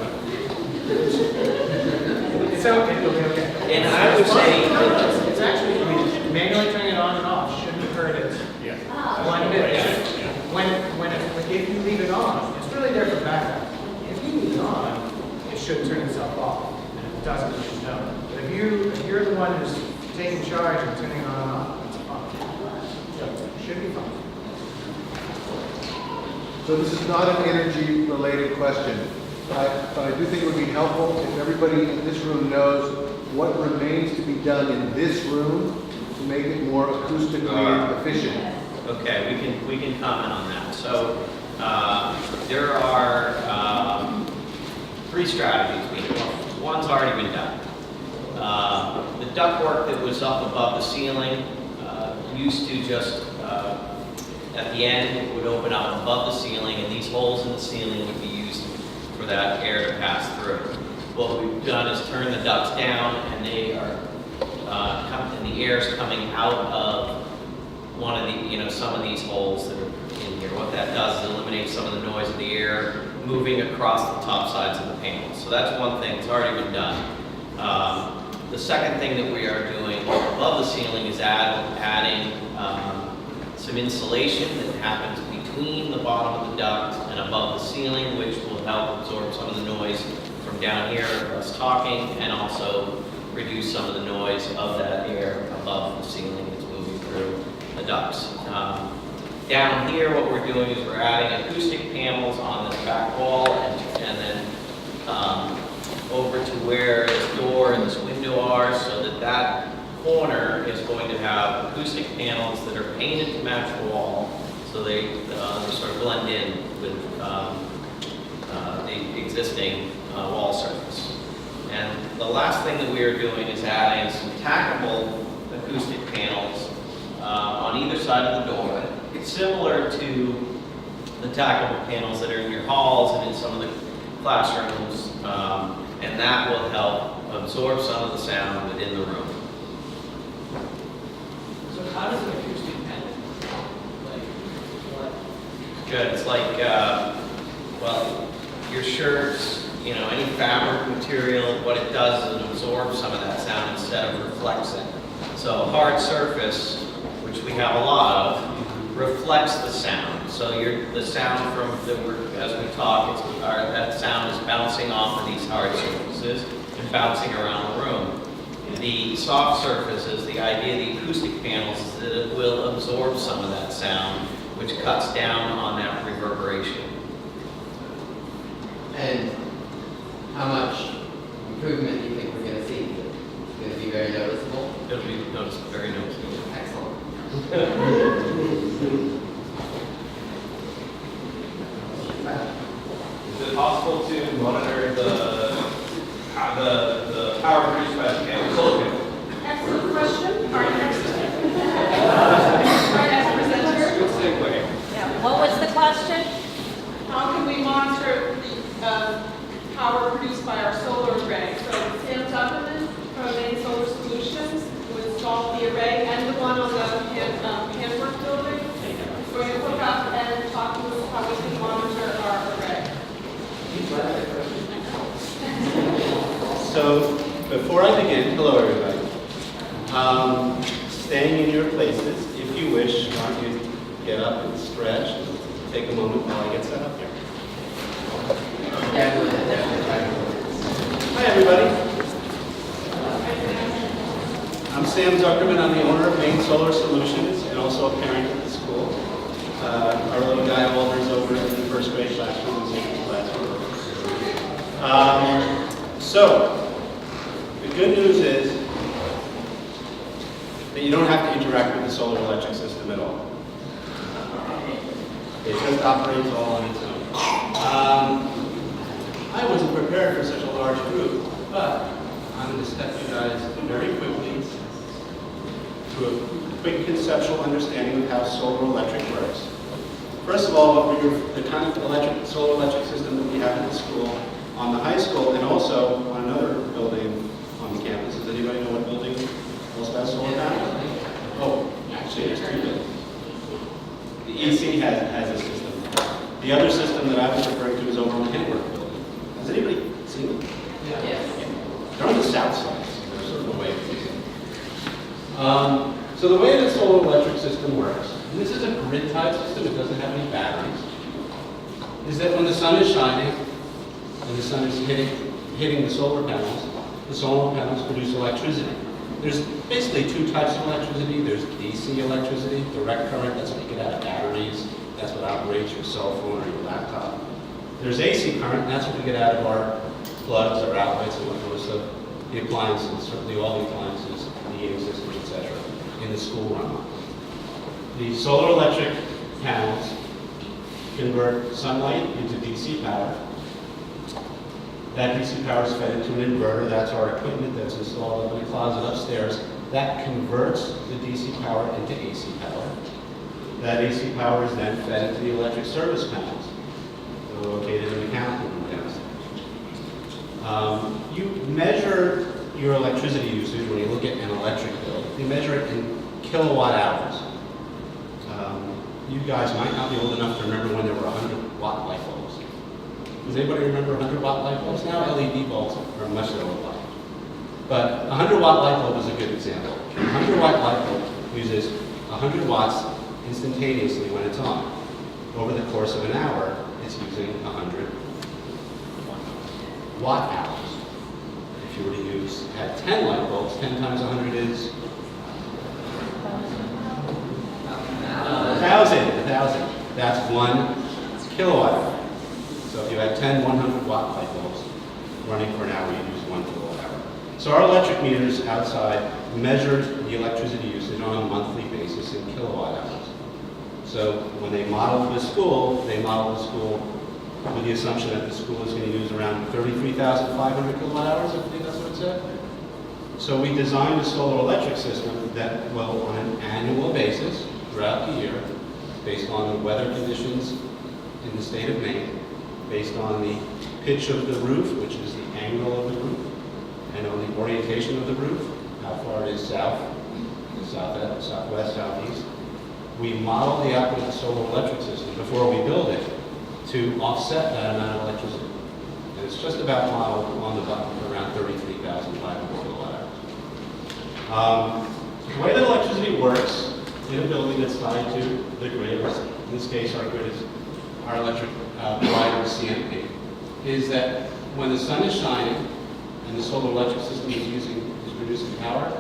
It's okay. And I would say, It's actually, I mean, manually turning it on and off shouldn't hurt it. Yeah. One bit. If you leave it on, it's really there for backup. If you leave it on, it should turn itself off. And if it doesn't, you should know. But if you're the one who's taking charge and turning it on and off, it's fine. It should be fine. So this is not an energy-related question, but I do think it would be helpful if everybody in this room knows what remains to be done in this room to make it more acoustically efficient. okay, we can comment on that. So there are 3 strategies being developed. One's already been done. The ductwork that was up above the ceiling used to just at the end, it would open up above the ceiling, and these holes in the ceiling would be used for that air to pass through. What we've done is turn the ducts down, and they are, and the air is coming out of one of the, you know, some of these holes that are in here. What that does is eliminate some of the noise of the air moving across the top sides of the panels. So that's one thing that's already been done. The second thing that we are doing above the ceiling is adding some insulation that happens between between the bottom of the duct and above the ceiling, which will help absorb some of the noise from down here, us talking, and also reduce some of the noise of that air above the ceiling that's moving through the ducts. Down here, what we're doing is we're adding acoustic panels on this back wall and then over to where this door and this window are, so that that corner is going to have acoustic panels that are painted to match the wall, so they sort of blend in with the existing wall surface. And the last thing that we are doing is adding some tackable acoustic panels on either side of the door. It's similar to the tackable panels that are in your halls and in some of the classrooms, and that will help absorb some of the sound within the room. So how does an acoustic panel, like, what? Good. It's like, well, your shirts, you know, any fabric material, what it does is it absorbs some of that sound instead of reflects it. So a hard surface, which we have a lot of, reflects the sound. So the sound from as we talk, that sound is bouncing off of these hard surfaces and bouncing around the room. The soft surfaces, the idea of the acoustic panels is that it will absorb some of that sound, which cuts down on that reverberation. And how much improvement do you think we're going to see? It's going to be very noticeable? It'll be very noticeable. Excellent. Is it possible to monitor the power produced by the solar panel? Excellent question. Our next presenter. Good segue. Yeah, what was the question? How can we monitor the power produced by our solar array? So Sam Zuckerman from Maine Solar Solutions who installed the array and the one on the handwork building is going to hook up and talk to us how we can monitor our array. So, before I begin, hello everybody. Staying in your places, if you wish, why don't you get up and stretch and take a moment while I get set up here. Hi everybody. I'm Sam Zuckerman. I'm the owner of Maine Solar Solutions and also a parent at the school. Our little guy Walter's over in the first grade classroom and second classroom. So, the good news is that you don't have to interact with the solar electric system at all. It just operates all on its own. I wasn't prepared for such a large group, but I'm going to step you guys very quickly to a quick conceptual understanding of how solar electric works. First of all, the kind of solar electric system that we have in the school, on the high school, and also on another building on the campus. Does anybody know what building also has solar panels? Oh, actually, there's two buildings. The EC has a system. The other system that I was referring to is over on the handwork building. Has anybody seen them? Yes. They're on the south side, so they're sort of away from you. So the way the solar electric system works, and this is a grid type system, it doesn't have any batteries, is that when the sun is shining, and the sun is hitting the solar panels produce electricity. There's basically two types of electricity. There's DC electricity, direct current, that's what you get out of batteries. That's what operates your cell phone or your laptop. There's AC current, and that's what we get out of our plugs, our outlets, and what most of the appliances, certainly all the appliances, the heating systems, etc., in the school run. The solar electric panels convert sunlight into DC power. That DC power is fed into an inverter. That's our equipment that's installed in the closet upstairs. That converts the DC power into AC power. That AC power is then fed into the electric service panels. They're located in the mechanical room downstairs. You measure your electricity usage when you look at an electric bill. You measure it in kilowatt hours. You guys might not be old enough to remember when there were 100-watt light bulbs. Does anybody remember 100-watt light bulbs? Now LED bulbs are much lower light. But a 100-watt light bulb is a good example. A 100-watt light bulb uses 100 watts instantaneously when it's on. over the course of an hour, it's using 100 watt hours. If you were to have 10 light bulbs, 10 times 100 is 1,000. That's 1 kilowatt hour. So if you had 10 100 watt light bulbs running for an hour, you'd use 1 kilowatt hour. So our electric meters outside measured the electricity usage on a monthly basis in kilowatt hours. So when they modeled the school, with the assumption that the school is going to use around 33,500 kilowatt hours, I think that's what it said. So we designed a solar electric system that will, on an annual basis, throughout the year, based on the weather conditions in the state of Maine, based on the pitch of the roof, which is the angle of the roof, and on the orientation of the roof, how far it is south, southwest, southeast. We model the output of the solar electric system before we build it to offset that amount of electricity. And it's just about modeled on the button for around 33,500 kilowatt hours. The way that electricity works in a building that's tied to the grid, in this case our grid is our electric provider is CMP, is that when the sun is shining and the solar electric system is producing power,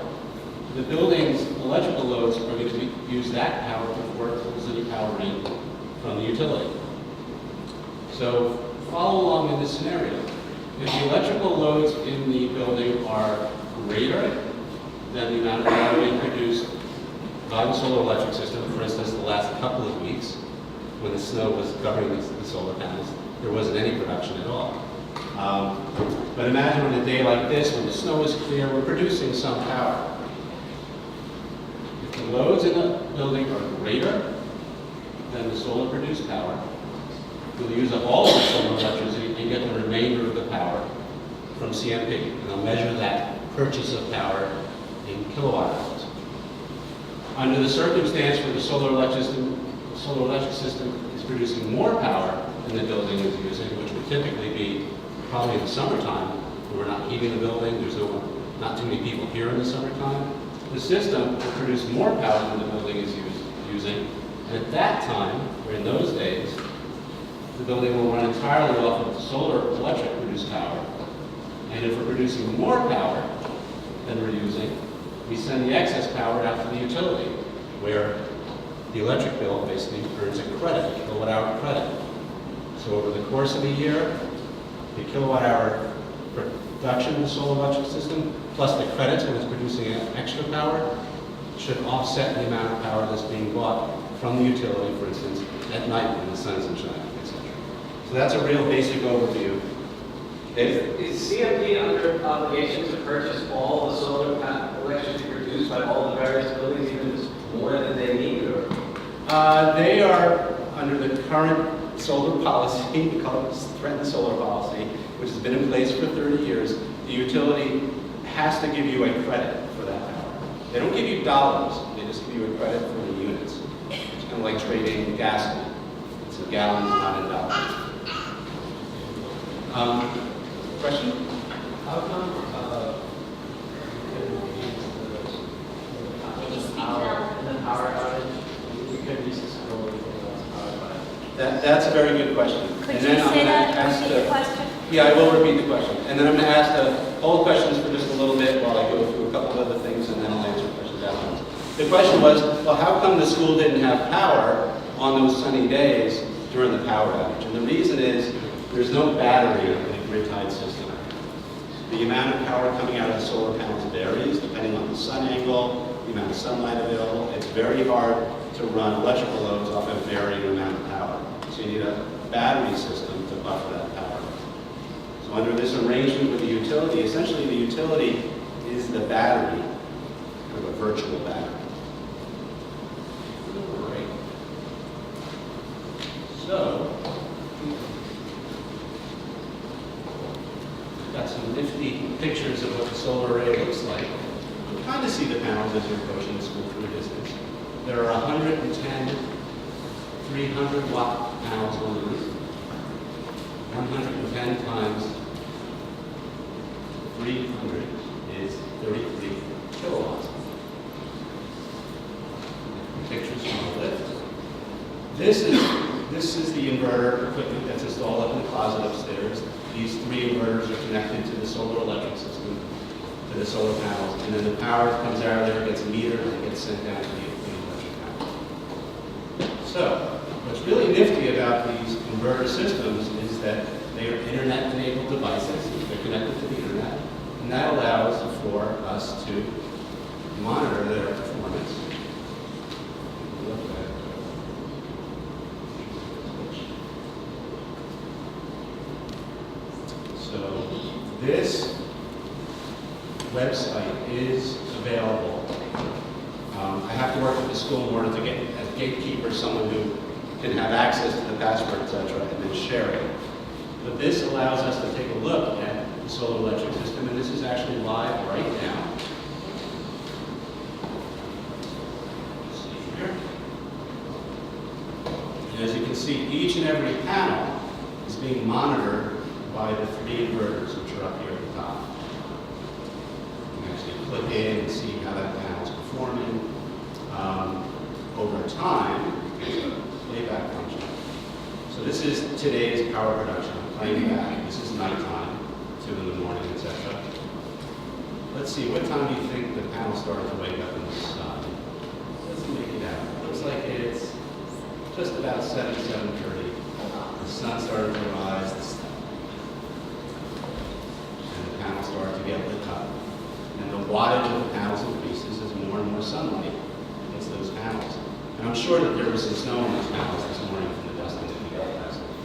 the building's electrical loads are going to use that power before it pulls any power in from the utility. So follow along in this scenario. If the electrical loads in the building are greater than the amount of power being produced by the solar electric system, for instance, the last couple of weeks when the snow was covering the solar panels, there wasn't any production at all. But imagine on a day like this, when the snow is clear, we're producing some power. If the loads in the building are greater than the solar produced power, we'll use up all of the solar electricity and get the remainder of the power from CMP. And they'll measure that purchase of power in kilowatt hours. Under the circumstance where the solar electric system is producing more power than the building is using, which would typically be probably in the summertime, when we're not heating the building, there's not too many people here in the summertime, the system will produce more power than the building is using. And at that time, or in those days, the building will run entirely off of solar electric produced power. And if we're producing more power than we're using, we send the excess power out to the utility, where the electric bill basically earns a credit, a kilowatt hour credit. So over the course of a year, the kilowatt hour production of the solar electric system, plus the credits when it's producing extra power, should offset the amount of power that's being bought from the utility, for instance, at night when the sun isn't shining, etc. So that's a real basic overview. Is CMP under obligation to purchase all the solar electricity produced by all the various buildings, even if it's more than they need? Or? They are under the current solar policy, we call it threatened solar policy, which has been in place for 30 years. The utility has to give you a credit for that power. They don't give you dollars, they just give you a credit for the units. It's kind of like trading gasoline. It's in gallons, not in dollars. Question? How come the power outage, we could use this for That's a very good question. Could And you then I'm say gonna that, ask repeat the question? Yeah, I will repeat the question. And then I'm going to ask all the questions for just a little bit while I go through a couple of other things, and then I'll answer questions afterwards. The question was, well, how come the school didn't have power on those sunny days during the power outage? And the reason is there's no battery in a grid-tied system. The amount of power coming out of the solar panels varies depending on the sun angle, the amount of sunlight available. It's very hard to run electrical loads off a varying amount of power. So you need a battery system to buffer that power. So under this arrangement with the utility, essentially the utility is the battery, kind of a virtual battery. Great. So, got some nifty pictures of what the solar array looks like. You kind of see the panels as you're approaching the school from a distance. There are 110 300 watt panels on the roof. 110 times 300 is 33 kilowatts. Pictures from the lift. This this is the inverter equipment that's installed up in the closet upstairs. These 3 inverters are connected to the solar electric system, to the solar panels, and then the power comes out of there, gets metered, and gets sent down to the electric panel. So, what's really nifty about these inverter systems is that they are internet-enabled devices. They're connected to the internet, and that allows for us to monitor their performance. So this website is available. I have to work with the school in order to get a gatekeeper, someone who can have access to the password, etc., and then share it. But this allows us to take a look at the solar electric system, and this is actually live right now. And as you can see, each and every panel is being monitored by the 3 inverters, which are up here at the top. You can actually click in and see how that panel is performing. Over time, there's a playback function. So this is today's power production. I'm playing back. This is nighttime, 2 in the morning, etc. Let's see, what time do you think the panel started to wake up in the sun? Let's make it out. It looks like it's just about 7:30. The sun started to rise, and the panels started to get lit up. And the wattage of the panels increases as more and more sunlight hits those panels. And I'm sure that there was some snow on those panels this morning from the dusting that we got last night.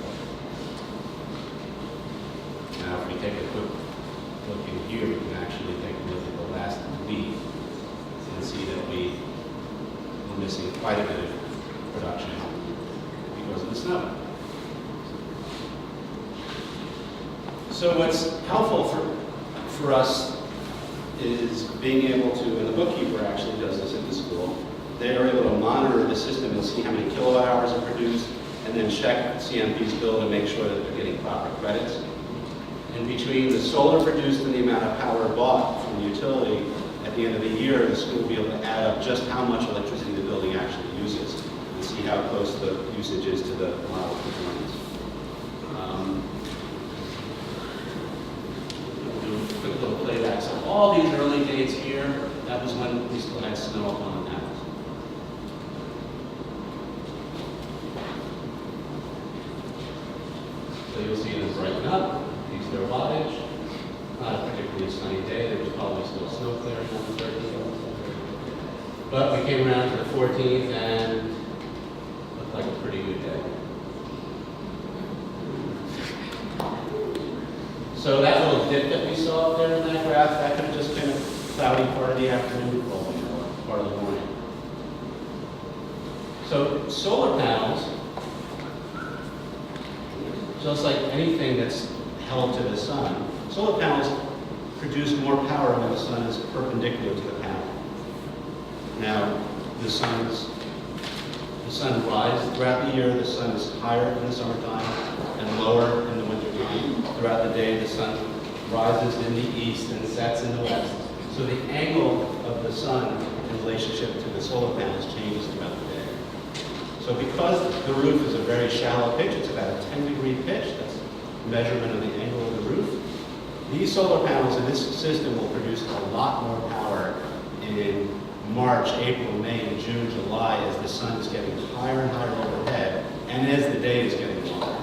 Now, if we take a quick look in here, we can actually take a look at the last week and see that we were missing quite a bit of production because of the snow. So what's helpful for us is being able to, and the bookkeeper actually does this at the school, they are able to monitor the system and see how many kilowatt hours are produced, and then check CMP's bill to make sure that they're getting proper credits. And between the solar produced and the amount of power bought from the utility, at the end of the year, the school will be able to add up just how much electricity the building actually uses and see how close the usage is to the model performance. Do a quick little playback. So all these early dates here, that was when we still had snow up on the panels. So you'll see them brighten up. These are their wattage. Not a particularly sunny day. There was probably still snow clearing on the 13th. But we came around to the 14th and it looked like a pretty good day. So that little dip that we saw up there in that graph, that could have just been a cloudy part of the afternoon or part of the morning. So solar panels, just like anything that's held to the sun, solar panels produce more power when the sun is perpendicular to the panel. Now, the sun rises throughout the year. The sun is higher in the summertime and lower in the wintertime. Throughout the day, the sun rises in the east and sets in the west. So the angle of the sun in relationship to the solar panels changes throughout the day. So because the roof is a very shallow pitch, it's about a 10-degree pitch, that's measurement of the angle of the roof. These solar panels in this system will produce a lot more power in March, April, May, and June, July, as the sun is getting higher and higher overhead, and as the day is getting longer.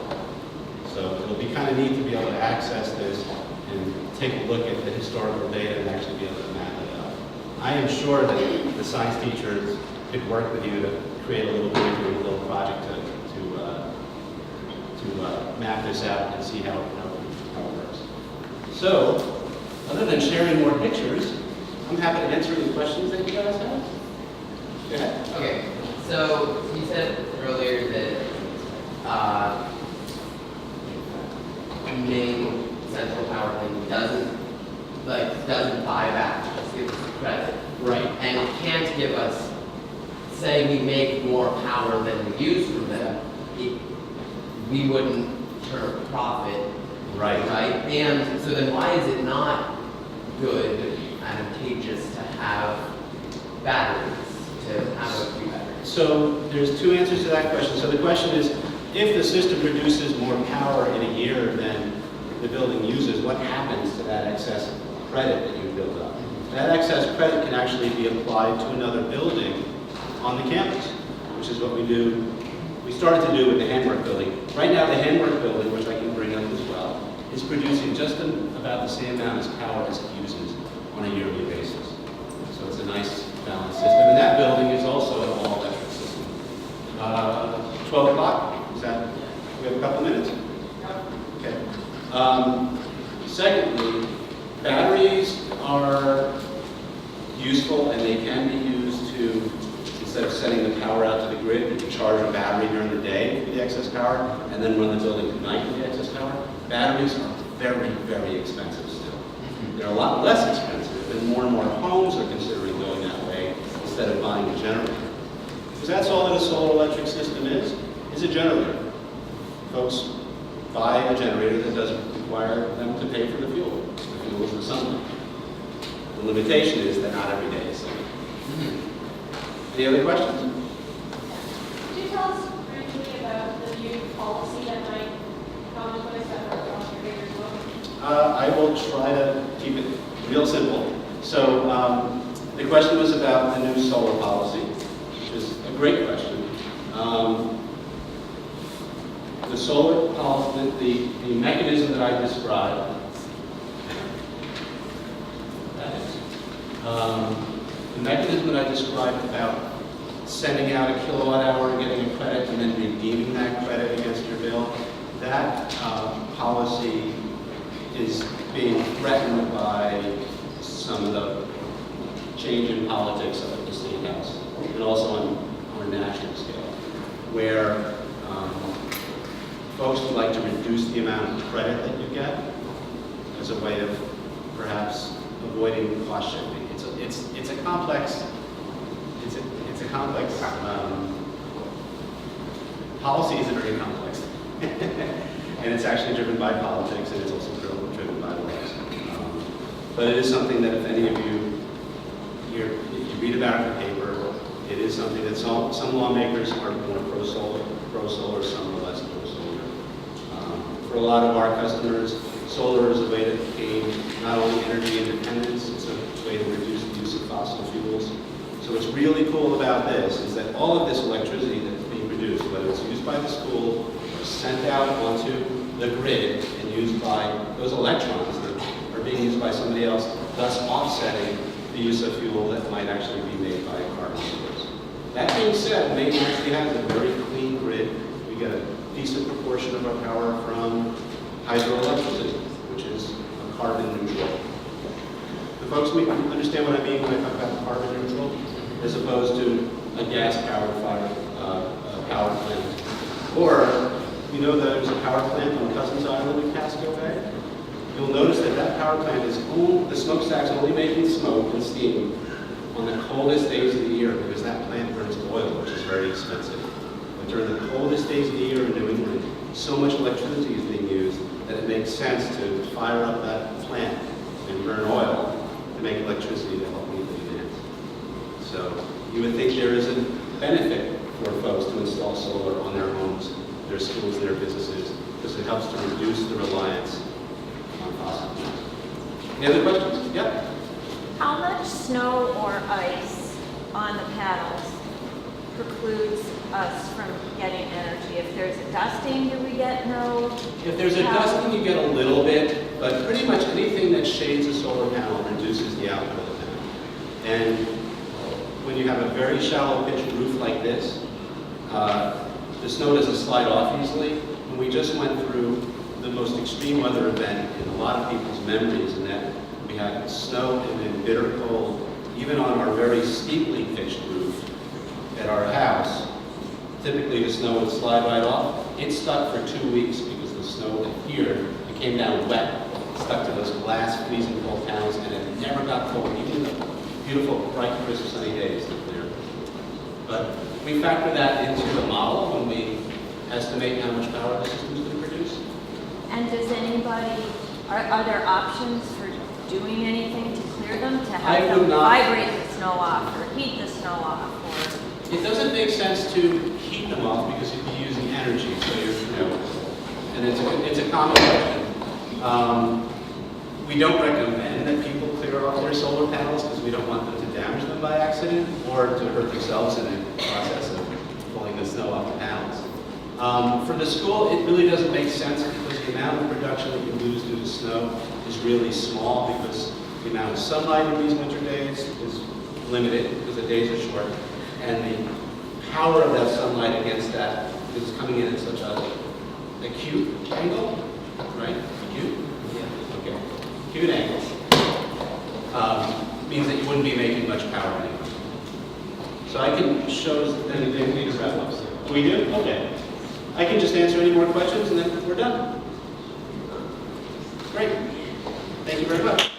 So it'll be kind of neat to be able to access this and take a look at the historical data and actually be able to map it up. I am sure that the science teachers could work with you to create a little little project to map this out and see how it works. So, other than sharing more pictures, I'm happy to answer any questions that you guys have. Go ahead. Okay, so you said earlier that main central power thing doesn't buy back, just give us credit. Right. And it can't give us, say we make more power than we use from them, we wouldn't turn a profit. Right. Right? And so then why is it not good, advantageous to have batteries, to have a few batteries? So there's two answers to that question. So the question is, if the system produces more power in a year than the building uses, what happens to that excess credit that you built up? That excess credit can actually be applied to another building on the campus, which is what we started to do with the handwork building. Right now, the handwork building, which I can bring up as well, is producing just about the same amount of power as it uses on a yearly basis. So it's a nice balanced system. And that building is also an all-electric system. 12 o'clock, is that, we have a couple minutes? Okay. Secondly, batteries are useful and they can be used to, instead of sending the power out to the grid, you can charge a battery during the day for the excess power and then run the building at night for the excess power. Batteries are very, very expensive still. They're a lot less expensive, and more homes are considering going that way instead of buying a generator. Because that's all that a solar electric system is a generator. Folks buy a generator that doesn't require them to pay for the fuel. The fuel is the sunlight. The limitation is that not every day is sunny. Any other questions? Could you tell us briefly about the new policy that might come into place that will cross your fingers well? I will try to keep it real simple. So the question was about the new solar policy, which is a great question. The solar policy, the mechanism that I described, the mechanism that I described about sending out a kilowatt hour and getting a credit and then redeeming that credit against your bill, that policy is being threatened by some of the change in politics up at the State House and also on a national scale, where folks would like to reduce the amount of credit that you get as a way of perhaps avoiding cost shifting. It's a complex policy is very complex, and it's actually driven by politics, and it's also driven by laws. But it is something that if any of you read about in the paper, it is something that some lawmakers are more pro-solar, some are less pro-solar. For a lot of our customers, solar is a way to gain not only energy independence, it's a way to reduce the use of fossil fuels. So what's really cool about this is that all of this electricity that's being produced, whether it's used by the school or sent out onto the grid and used by those electrons that are being used by somebody else, thus offsetting the use of fuel that might actually be made by a carbon source. That being said, Maine actually has a very clean grid. We get a decent proportion of our power from hydroelectricity, which is carbon neutral. The folks understand what I mean when I talk about carbon neutral, as opposed to a gas-powered power plant. Or, you know, there's a power plant on Cousins Island in Casco Bay. You'll notice that that power plant is the smokestack's only making smoke and steam on the coldest days of the year because that plant burns oil, which is very expensive. But during the coldest days of the year in New England, so much electricity is being used that it makes sense to fire up that plant and burn oil to make electricity to help meet the demand. So you would think there is a benefit for folks to install solar on their homes, their schools, their businesses, because it helps to reduce the reliance on fossil fuels. Any other questions? Yep. How much snow or ice on the panels precludes us from getting energy? If there's a dusting, do we get no? If there's a dusting, you get a little bit, but pretty much anything that shades a solar panel reduces the output of the panel. And when you have a very shallow pitched roof like this, the snow doesn't slide off easily. And we just went through the most extreme weather event in a lot of people's memories, in that we had snow and then bitter cold, even on our very steeply pitched roof at our house. Typically the snow would slide right off. It stuck for 2 weeks because the snow adhered. It came down wet, stuck to those glass freezing cold panels, and it never got cold, even in the beautiful, bright, crisp, sunny days up there. But we factor that into the model when we estimate how much power the system's going to produce. And does anybody, are there options for doing anything to clear them, to I have would them not- vibrate the snow off or heat the snow off? Or it doesn't make sense to heat them off because you'd be using energy, so and it's a common question. We don't recommend that people clear off their solar panels because we don't want them to damage them by accident or to hurt themselves in the process of pulling the snow off the panels. For the school, it really doesn't make sense because the amount of production that you lose due to snow is really small because the amount of sunlight in these winter days is limited because the days are short, and the power of that sunlight against that is coming in at such a acute angle, right? Acute? Yeah. Okay. Acute angles. Means that you wouldn't be making much power anyway. So I can show anything. We need to wrap up soon. We do? Okay. I can just answer any more questions and then we're done. Great. Thank you very much.